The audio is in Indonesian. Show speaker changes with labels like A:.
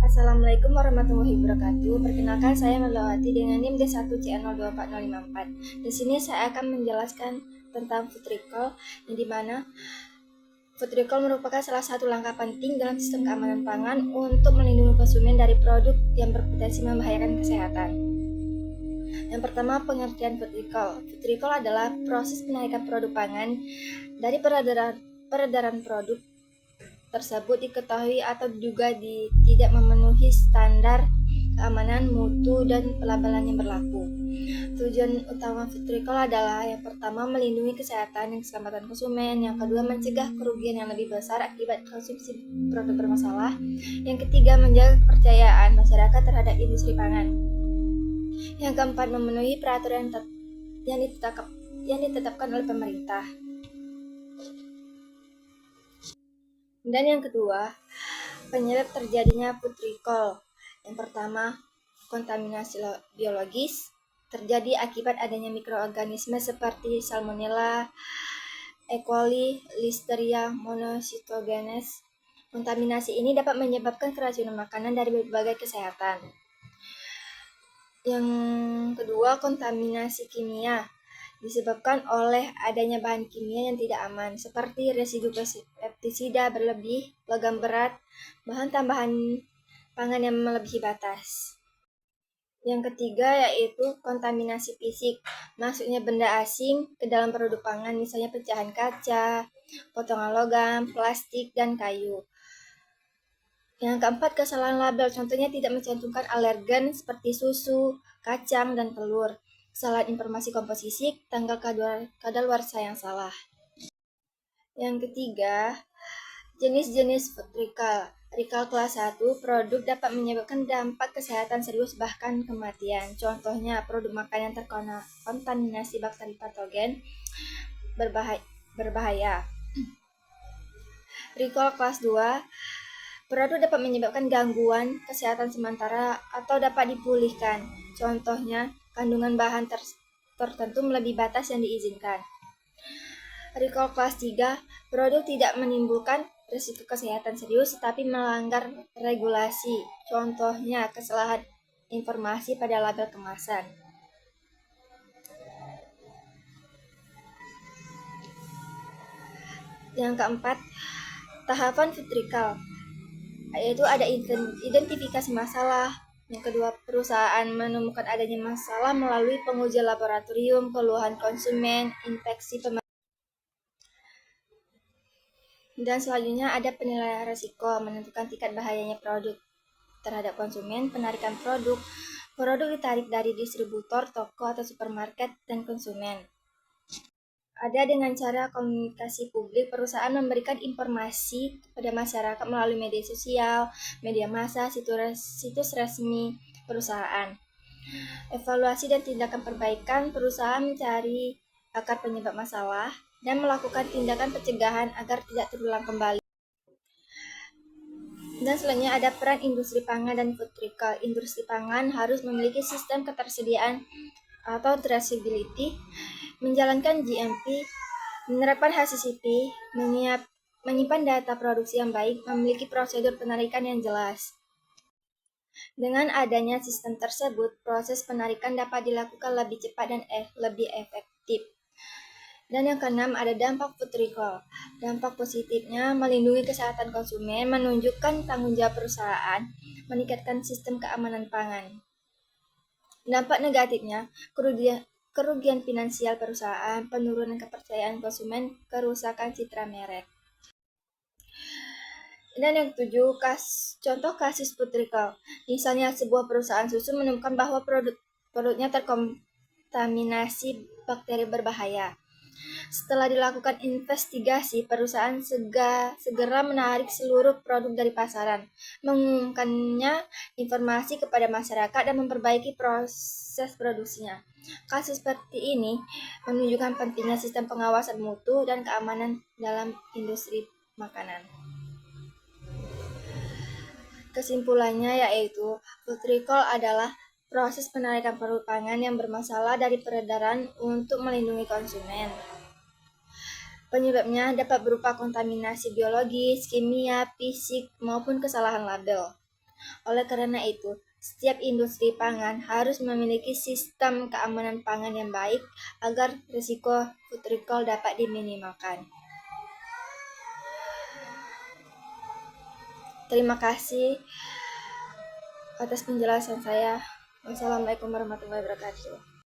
A: Assalamualaikum warahmatullahi wabarakatuh. Perkenalkan, saya Melawati dengan NIM D1CN024054. Di sini saya akan menjelaskan tentang food recall, yang dimana food recall merupakan salah satu langkah penting dalam sistem keamanan pangan untuk melindungi konsumen dari produk yang berpotensi membahayakan kesehatan. Yang pertama, pengertian food recall. Food recall adalah proses penarikan produk pangan dari peredaran produk tersebut diketahui atau diduga tidak memenuhi standar keamanan, mutu, dan pelabelan yang berlaku. Tujuan utama food recall adalah yang pertama, melindungi kesehatan dan keselamatan konsumen, yang kedua, mencegah kerugian yang lebih besar akibat konsumsi produk bermasalah, yang ketiga, menjaga kepercayaan masyarakat terhadap industri pangan, yang keempat, memenuhi peraturan yang ditetapkan oleh pemerintah. Dan yang kedua, penyebab terjadinya food recall. Yang pertama, kontaminasi biologis terjadi akibat adanya mikroorganisme seperti Salmonella, E. coli, Listeria monocytogenes. Kontaminasi ini dapat menyebabkan keracunan makanan dari berbagai kesehatan. Yang kedua, kontaminasi kimia disebabkan oleh adanya bahan kimia yang tidak aman seperti residu pestisida berlebih, logam berat, bahan tambahan pangan yang melebihi batas. Yang ketiga yaitu kontaminasi fisik, maksudnya benda asing ke dalam produk pangan, misalnya pecahan kaca, potongan logam, plastik, dan kayu. Yang keempat, kesalahan label, contohnya tidak mencantumkan alergen seperti susu, kacang, dan telur. Kesalahan informasi komposisi, tanggal kadaluarsa yang salah. Yang ketiga, jenis-jenis food recall. Recall kelas 1, produk dapat menyebabkan dampak kesehatan serius bahkan kematian. Contohnya, produk makanan terkontaminasi bakteri patogen berbahaya. Recall kelas 2, produk dapat menyebabkan gangguan kesehatan sementara atau dapat dipulihkan. Contohnya, kandungan bahan tertentu melebihi batas yang diizinkan. Recall kelas 3, produk tidak menimbulkan risiko kesehatan serius tetapi melanggar regulasi. Contohnya, kesalahan informasi pada label kemasan. Yang keempat, tahapan food recall, yaitu ada identifikasi masalah. Yang kedua, perusahaan menemukan adanya masalah melalui pengujian laboratorium, keluhan konsumen, infeksi dan selanjutnya ada penilaian risiko, menentukan tingkat bahayanya produk terhadap konsumen, penarikan produk ditarik dari distributor, toko atau supermarket, dan konsumen. Ada dengan cara komunikasi publik, perusahaan memberikan informasi kepada masyarakat melalui media sosial, media massa, situs resmi perusahaan. Evaluasi dan tindakan perbaikan, perusahaan mencari akar penyebab masalah dan melakukan tindakan pencegahan agar tidak terulang kembali. Dan selanjutnya ada peran industri pangan dan food recall. Industri pangan harus memiliki sistem ketersediaan atau traceability, menjalankan GMP, menerapkan HACCP, menyimpan data produksi yang baik, memiliki prosedur penarikan yang jelas. Dengan adanya sistem tersebut, proses penarikan dapat dilakukan lebih cepat dan lebih efektif. Dan yang keenam, ada dampak food recall. Dampak positifnya, melindungi kesehatan konsumen, menunjukkan tanggung jawab perusahaan, meningkatkan sistem keamanan pangan. Dampak negatifnya, kerugian finansial perusahaan, penurunan kepercayaan konsumen, kerusakan citra merek. Dan yang ketujuh, contoh kasus food recall. Misalnya sebuah perusahaan susu menemukan bahwa produknya terkontaminasi bakteri berbahaya. Setelah dilakukan investigasi, perusahaan segera menarik seluruh produk dari pasaran, mengumumkannya informasi kepada masyarakat, dan memperbaiki proses produksinya. Kasus seperti ini menunjukkan pentingnya sistem pengawasan mutu dan keamanan dalam industri makanan. Kesimpulannya yaitu, food recall adalah proses penarikan produk pangan yang bermasalah dari peredaran untuk melindungi konsumen. Penyebabnya dapat berupa kontaminasi biologis, kimia, fisik, maupun kesalahan label. Oleh karena itu, setiap industri pangan harus memiliki sistem keamanan pangan yang baik agar risiko food recall dapat diminimalkan. Terima kasih atas penjelasan saya. Wassalamualaikum warahmatullahi wabarakatuh.